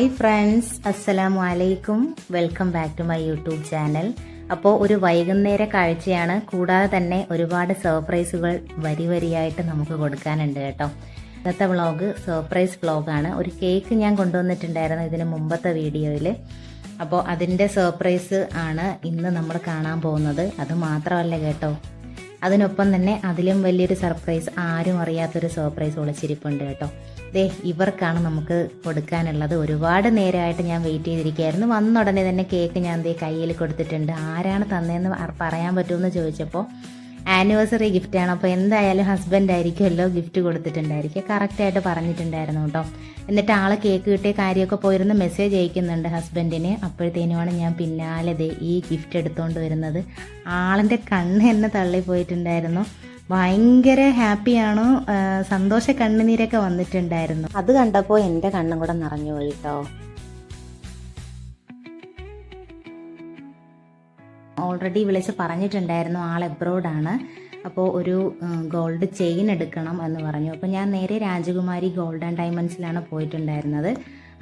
Hi friends, അസ്സലാമു അലൈക്കും. Welcome back to my YouTube channel. അപ്പോൾ ഒരു വൈകുന്നേര കാഴ്ചയാണ്. കൂടാതെ തന്നെ ഒരുപാട് സർപ്രൈസുകൾ വരിയായിട്ട് നമുക്ക് കൊടുക്കാനുണ്ട് കേട്ടോ. ഇന്നത്തെ വ്ളോഗ് സർപ്രൈസ് വ്ളോഗാണ്. ഒരു കേക്ക് ഞാൻ കൊണ്ടുവന്നിട്ടുണ്ടായിരുന്നു ഇതിന് മുമ്പത്തെ വീഡിയോയിൽ. അപ്പോൾ അതിൻ്റെ സർപ്രൈസ് ആണ് ഇന്ന് നമ്മൾ കാണാൻ പോകുന്നത്. അത് മാത്രമല്ല കേട്ടോ, അതിനൊപ്പം തന്നെ അതിലും വലിയൊരു സർപ്രൈസ്, ആരും അറിയാത്തൊരു സർപ്രൈസ് ഒളിച്ചിരിപ്പുണ്ട് കേട്ടോ. ദേ ഇവർക്കാണ് നമുക്ക് കൊടുക്കാനുള്ളത്. ഒരുപാട് നേരമായിട്ട് ഞാൻ വെയിറ്റ് ചെയ്തിരിക്കുകയായിരുന്നു. വന്ന ഉടനെ തന്നെ കേക്ക് ഞാൻ ദേ കയ്യിൽ കൊടുത്തിട്ടുണ്ട്. ആരാണ് തന്നതെന്ന് പറയാൻ പറ്റുമെന്ന് ചോദിച്ചപ്പോൾ ആനിവേഴ്സറി ഗിഫ്റ്റാണ്. അപ്പോൾ എന്തായാലും ഹസ്ബൻഡ് ആയിരിക്കുമല്ലോ ഗിഫ്റ്റ് കൊടുത്തിട്ടുണ്ടായിരിക്കും. കറക്റ്റായിട്ട് പറഞ്ഞിട്ടുണ്ടായിരുന്നു കേട്ടോ. എന്നിട്ട് ആൾ കേക്ക് കിട്ടിയ കാര്യമൊക്കെ പോയിരുന്ന് മെസ്സേജ് അയക്കുന്നുണ്ട് ഹസ്ബൻഡിന്. അപ്പോഴത്തേനുമാണ് ഞാൻ പിന്നാലെ ദേ ഈ ഗിഫ്റ്റ് എടുത്തുകൊണ്ട് വരുന്നത്. ആളിൻ്റെ കണ്ണ് എന്നെ തള്ളിപ്പോയിട്ടുണ്ടായിരുന്നു. ഭയങ്കര ഹാപ്പിയാണോ, സന്തോഷ കണ്ണുനീരൊക്കെ വന്നിട്ടുണ്ടായിരുന്നു. അത് കണ്ടപ്പോൾ എൻ്റെ കണ്ണും കൂടെ നിറഞ്ഞു പോയി കേട്ടോ. ഓൾറെഡി വിളിച്ച് പറഞ്ഞിട്ടുണ്ടായിരുന്നു ആൾ എബ്രോഡാണ്. അപ്പോൾ ഒരു ഗോൾഡ് ചെയിൻ എടുക്കണം എന്ന് പറഞ്ഞു. അപ്പോൾ ഞാൻ നേരെ രാജകുമാരി ഗോൾഡ് ആൻഡ് ഡയമണ്ട്സിലാണ് പോയിട്ടുണ്ടായിരുന്നത്.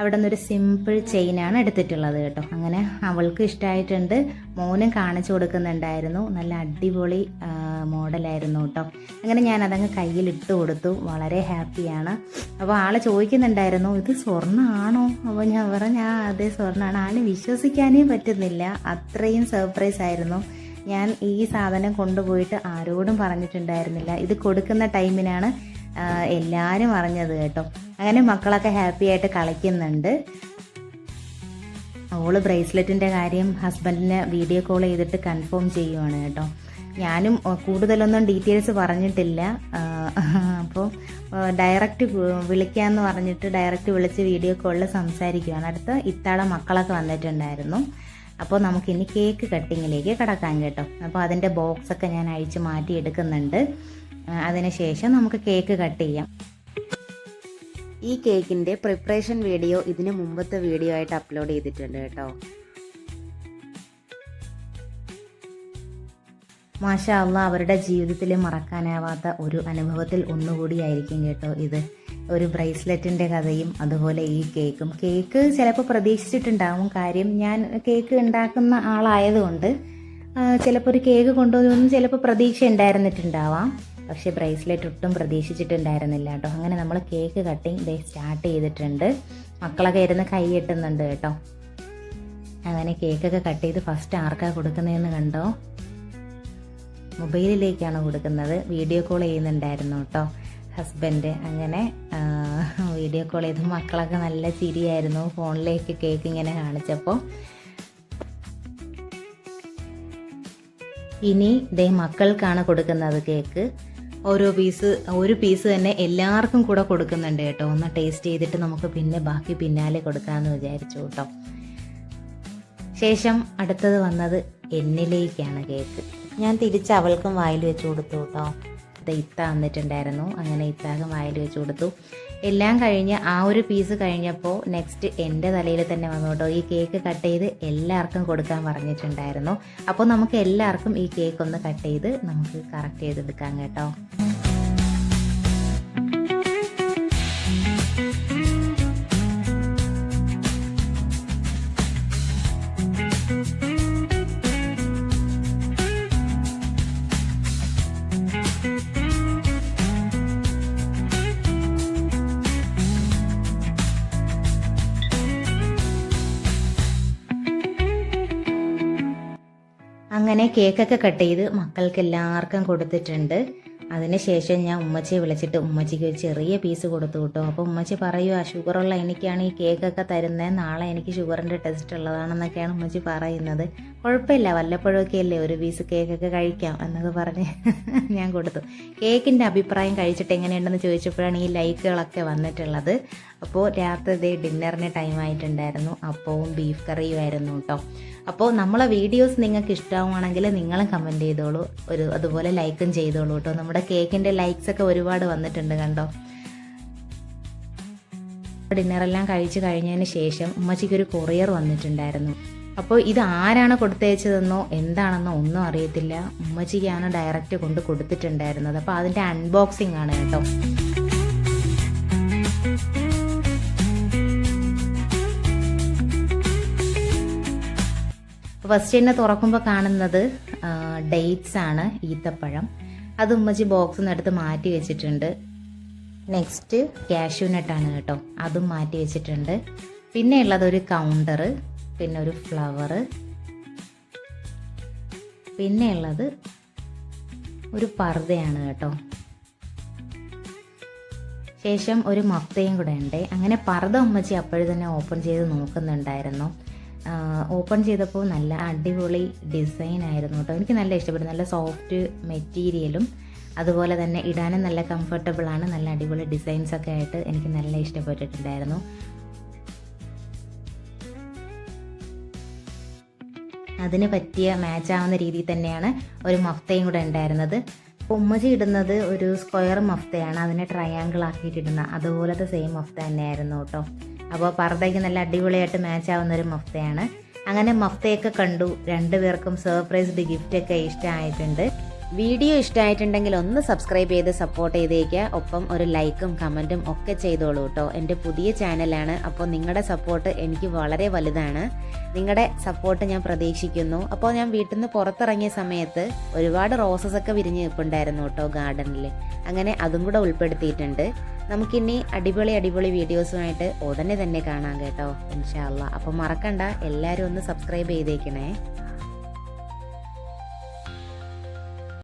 അവിടെ നിന്നൊരു സിമ്പിൾ ചെയിനാണ് എടുത്തിട്ടുള്ളത് കേട്ടോ. അങ്ങനെ അവൾക്ക് ഇഷ്ടമായിട്ടുണ്ട്. മോനും കാണിച്ചു കൊടുക്കുന്നുണ്ടായിരുന്നു. നല്ല അടിപൊളി മോഡലായിരുന്നു കേട്ടോ. അങ്ങനെ ഞാൻ അതങ്ങ് കയ്യിലിട്ട് കൊടുത്തു. വളരെ ഹാപ്പിയാണ്. അപ്പോൾ ആൾ ചോദിക്കുന്നുണ്ടായിരുന്നു, ഇത് സ്വർണ്ണമാണോ? അപ്പോൾ ഞാൻ പറഞ്ഞു അതേ സ്വർണ്ണമാണ്. ആള് വിശ്വസിക്കാനേ പറ്റുന്നില്ല, അത്രയും സർപ്രൈസ് ആയിരുന്നു. ഞാൻ ഈ സാധനം കൊണ്ടുപോയിട്ട് ആരോടും പറഞ്ഞിട്ടുണ്ടായിരുന്നില്ല. ഇത് കൊടുക്കുന്ന ടൈമിനാണ് എല്ലാവരും അറിഞ്ഞത് കേട്ടോ. അങ്ങനെ മക്കളൊക്കെ ഹാപ്പി ആയിട്ട് കളിക്കുന്നുണ്ട്. അവള് ബ്രേസ്ലെറ്റിൻ്റെ കാര്യം ഹസ്ബൻഡിനെ വീഡിയോ കോൾ ചെയ്തിട്ട് കൺഫേം ചെയ്യുവാണ് കേട്ടോ. ഞാനും കൂടുതലൊന്നും ഡീറ്റെയിൽസ് പറഞ്ഞിട്ടില്ല. അപ്പോൾ ഡയറക്റ്റ് വിളിക്കാമെന്ന് പറഞ്ഞിട്ട് ഡയറക്റ്റ് വിളിച്ച് വീഡിയോ കോളിൽ സംസാരിക്കുകയാണ്. അടുത്ത് ഇത്താളെ മക്കളൊക്കെ വന്നിട്ടുണ്ടായിരുന്നു. അപ്പോൾ നമുക്കിനി കേക്ക് കട്ടിങ്ങിലേക്ക് കിടക്കാം കേട്ടോ. അപ്പോൾ അതിൻ്റെ ബോക്സൊക്കെ ഞാൻ അഴിച്ച് മാറ്റി എടുക്കുന്നുണ്ട്. അതിനുശേഷം നമുക്ക് കേക്ക് കട്ട് ചെയ്യാം. ഈ കേക്കിൻ്റെ പ്രിപ്പറേഷൻ വീഡിയോ ഇതിന് മുമ്പത്തെ വീഡിയോ ആയിട്ട് അപ്ലോഡ് ചെയ്തിട്ടുണ്ട് കേട്ടോ. മാഷാ അല്ലാഹ്, അവരുടെ ജീവിതത്തിൽ മറക്കാനാവാത്ത ഒരു അനുഭവത്തിൽ ഒന്നുകൂടിയായിരിക്കും കേട്ടോ ഇത്. ഒരു ബ്രേസ്ലെറ്റിൻ്റെ കഥയും അതുപോലെ ഈ കേക്കും. കേക്ക് ചിലപ്പോൾ പ്രതീക്ഷിച്ചിട്ടുണ്ടാവും. കാര്യം ഞാൻ കേക്ക് ഉണ്ടാക്കുന്ന ആളായതുകൊണ്ട് ചിലപ്പോൾ ഒരു കേക്ക് കൊണ്ടുവന്നൊന്നും ചിലപ്പോൾ പ്രതീക്ഷ ഉണ്ടായിരുന്നിട്ടുണ്ടാവാം. പക്ഷേ ബ്രേസ്ലെറ്റ് ഒട്ടും പ്രതീക്ഷിച്ചിട്ടുണ്ടായിരുന്നില്ല കേട്ടോ. അങ്ങനെ നമ്മൾ കേക്ക് കട്ടിങ് സ്റ്റാർട്ട് ചെയ്തിട്ടുണ്ട്. മക്കളൊക്കെ ഇരുന്ന് കൈ കെട്ടുന്നുണ്ട് കേട്ടോ. അങ്ങനെ കേക്കൊക്കെ കട്ട് ചെയ്ത് ഫസ്റ്റ് ആർക്കാണ് കൊടുക്കുന്നതെന്ന് കണ്ടോ? മൊബൈലിലേക്കാണ് കൊടുക്കുന്നത്. വീഡിയോ കോൾ ചെയ്യുന്നുണ്ടായിരുന്നു കേട്ടോ ഹസ്ബൻഡ്. അങ്ങനെ വീഡിയോ കോൾ ചെയ്ത് മക്കളൊക്കെ നല്ല ചിരിയായിരുന്നു ഫോണിലേക്ക് കേക്ക് ഇങ്ങനെ കാണിച്ചപ്പോൾ. ഇനി മക്കൾക്കാണ് കൊടുക്കുന്നത് കേക്ക്. ഒരു പീസ് തന്നെ എല്ലാവർക്കും കൂടെ കൊടുക്കുന്നുണ്ട് കേട്ടോ. ഒന്ന് ടേസ്റ്റ് ചെയ്തിട്ട് നമുക്ക് പിന്നെ ബാക്കി പിന്നാലെ കൊടുക്കാമെന്ന് വിചാരിച്ചു കേട്ടോ. ശേഷം അടുത്തത് വന്നത് എന്നിലേക്കാണ് കേക്ക്. ഞാൻ തിരിച്ച് അവൾക്കും വായിൽ വെച്ച് കൊടുത്തു കേട്ടോ. ഇത്ത വന്നിട്ടുണ്ടായിരുന്നു. അങ്ങനെ ഇത്താക്കും വായിൽ വെച്ച് കൊടുത്തു. എല്ലാം കഴിഞ്ഞ് ആ ഒരു പീസ് കഴിഞ്ഞപ്പോൾ നെക്സ്റ്റ് എൻ്റെ തലയിൽ തന്നെ വന്നു കേട്ടോ. ഈ കേക്ക് കട്ട് ചെയ്ത് എല്ലാവർക്കും കൊടുക്കാൻ പറഞ്ഞിട്ടുണ്ടായിരുന്നു. അപ്പോൾ നമുക്ക് എല്ലാവർക്കും ഈ കേക്ക് ഒന്ന് കട്ട് ചെയ്ത് നമുക്ക് കറക്റ്റ് ചെയ്തെടുക്കാം കേട്ടോ. അങ്ങനെ കേക്കൊക്കെ കട്ട് ചെയ്ത് മക്കൾക്ക് എല്ലാവർക്കും കൊടുത്തിട്ടുണ്ട്. അതിനുശേഷം ഞാൻ ഉമ്മച്ചിയെ വിളിച്ചിട്ട് ഉമ്മച്ചിക്ക് ഒരു ചെറിയ പീസ് കൊടുത്തു കേട്ടോ. അപ്പോൾ ഉമ്മച്ചി പറയുക, ഷുഗറുള്ള എനിക്കാണ് ഈ കേക്കൊക്കെ തരുന്നത്, നാളെ എനിക്ക് ഷുഗറിൻ്റെ ടെസ്റ്റ് ഉള്ളതാണെന്നൊക്കെയാണ് ഉമ്മച്ചി പറയുന്നത്. കുഴപ്പമില്ല, വല്ലപ്പോഴൊക്കെ അല്ലേ ഒരു പീസ് കേക്കൊക്കെ കഴിക്കാം എന്നൊക്കെ പറഞ്ഞ് ഞാൻ കൊടുത്തു. കേക്കിൻ്റെ അഭിപ്രായം കഴിച്ചിട്ട് എങ്ങനെയുണ്ടെന്ന് ചോദിച്ചപ്പോഴാണ് ഈ ലൈക്കുകളൊക്കെ വന്നിട്ടുള്ളത്. അപ്പോൾ രാത്രി ഡിന്നറിന് ടൈം ആയിട്ടുണ്ടായിരുന്നു. അപ്പവും ബീഫ് കറിയും ആയിരുന്നു കേട്ടോ. അപ്പോൾ നമ്മളെ വീഡിയോസ് നിങ്ങൾക്ക് ഇഷ്ടമാണെങ്കിൽ നിങ്ങളും കമൻറ്റ് ചെയ്തോളൂ, അതുപോലെ ലൈക്കും ചെയ്തോളൂ കേട്ടോ. നമ്മുടെ കേക്കിൻ്റെ ലൈക്സൊക്കെ ഒരുപാട് വന്നിട്ടുണ്ട് കണ്ടോ. ഡിന്നറെല്ലാം കഴിച്ച് കഴിഞ്ഞതിന് ശേഷം ഉമ്മച്ചിക്കൊരു കൊറിയർ വന്നിട്ടുണ്ടായിരുന്നു. അപ്പോൾ ഇത് ആരാണ് കൊടുത്തയച്ചതെന്നോ എന്താണെന്നോ ഒന്നും അറിയത്തില്ല. ഉമ്മച്ചിക്കാണ് ഡയറക്റ്റ് കൊണ്ട് കൊടുത്തിട്ടുണ്ടായിരുന്നത്. അപ്പോൾ അതിൻ്റെ അൺബോക്സിംഗ് ആണ് കേട്ടോ. ഫസ്റ്റ് തന്നെ തുറക്കുമ്പോൾ കാണുന്നത് ഡേറ്റ്സ് ആണ്, ഈത്തപ്പഴം. അത് ഉമ്മച്ചി ബോക്സിൽ നിന്ന് എടുത്ത് മാറ്റി വെച്ചിട്ടുണ്ട്. നെക്സ്റ്റ് കാഷ്യൂനട്ടാണ് കേട്ടോ, അതും മാറ്റി വെച്ചിട്ടുണ്ട്. പിന്നെ ഉള്ളത് ഒരു കൗണ്ടർ, പിന്നെ ഒരു ഫ്ലവർ, പിന്നെ ഉള്ളത് ഒരു പർദ്ദയാണ് കേട്ടോ. ശേഷം ഒരു മഫ്തയും കൂടെ ഉണ്ട്. അങ്ങനെ പർദ്ദ ഉമ്മച്ചി അപ്പോഴും തന്നെ ഓപ്പൺ ചെയ്ത് നോക്കുന്നുണ്ടായിരുന്നു. ഓപ്പൺ ചെയ്തപ്പോൾ നല്ല അടിപൊളി ഡിസൈൻ ആയിരുന്നു കേട്ടോ. എനിക്ക് നല്ല ഇഷ്ടപ്പെട്ടു. നല്ല സോഫ്റ്റ് മെറ്റീരിയലും അതുപോലെ തന്നെ ഇടാനും നല്ല കംഫർട്ടബിളാണ്. നല്ല അടിപൊളി ഡിസൈൻസൊക്കെ ആയിട്ട് എനിക്ക് നല്ല ഇഷ്ടപ്പെട്ടിട്ടുണ്ടായിരുന്നു. അതിന് പറ്റിയ മാച്ച് ആവുന്ന രീതിയിൽ തന്നെയാണ് ഒരു മഫ്തയും കൂടെ ഉണ്ടായിരുന്നത്. ഉമ്മച്ചി ഇടുന്നത് ഒരു സ്ക്വയർ മഫ്തയാണ്, അതിനെ ട്രയാങ്കിൾ ആക്കിയിട്ടിടുന്ന അതുപോലത്തെ സെയിം മഫ്ത തന്നെയായിരുന്നു കേട്ടോ. അപ്പോൾ പർദ്ദയ്ക്ക് നല്ല അടിപൊളിയായിട്ട് മാച്ച് ആവുന്ന ഒരു മഫ്തയാണ്. അങ്ങനെ മഫ്തയൊക്കെ കണ്ടു. രണ്ടുപേർക്കും സർപ്രൈസ്ഡ് ഗിഫ്റ്റൊക്കെ ഇഷ്ടമായിട്ടുണ്ട്. വീഡിയോ ഇഷ്ടമായിട്ടുണ്ടെങ്കിൽ ഒന്ന് സബ്സ്ക്രൈബ് ചെയ്ത് സപ്പോർട്ട് ചെയ്തേക്കുക. ഒപ്പം ഒരു ലൈക്കും കമൻറ്റും ഒക്കെ ചെയ്തോളൂ കേട്ടോ. എൻ്റെ പുതിയ ചാനലാണ്, അപ്പോൾ നിങ്ങളുടെ സപ്പോർട്ട് എനിക്ക് വളരെ വലുതാണ്. നിങ്ങളുടെ സപ്പോർട്ട് ഞാൻ പ്രതീക്ഷിക്കുന്നു. അപ്പോൾ ഞാൻ വീട്ടിൽ നിന്ന് പുറത്തിറങ്ങിയ സമയത്ത് ഒരുപാട് റോസസ് ഒക്കെ വിരിഞ്ഞ് നിൽപ്പുണ്ടായിരുന്നു കേട്ടോ ഗാർഡനിൽ. അങ്ങനെ അതും കൂടെ ഉൾപ്പെടുത്തിയിട്ടുണ്ട്. നമുക്കിനി അടിപൊളി വീഡിയോസുമായിട്ട് ഉടനെ തന്നെ കാണാം കേട്ടോ, ഇൻഷാ അല്ലാ. അപ്പോൾ മറക്കണ്ട, എല്ലാവരും ഒന്ന് സബ്സ്ക്രൈബ് ചെയ്തേക്കണേ.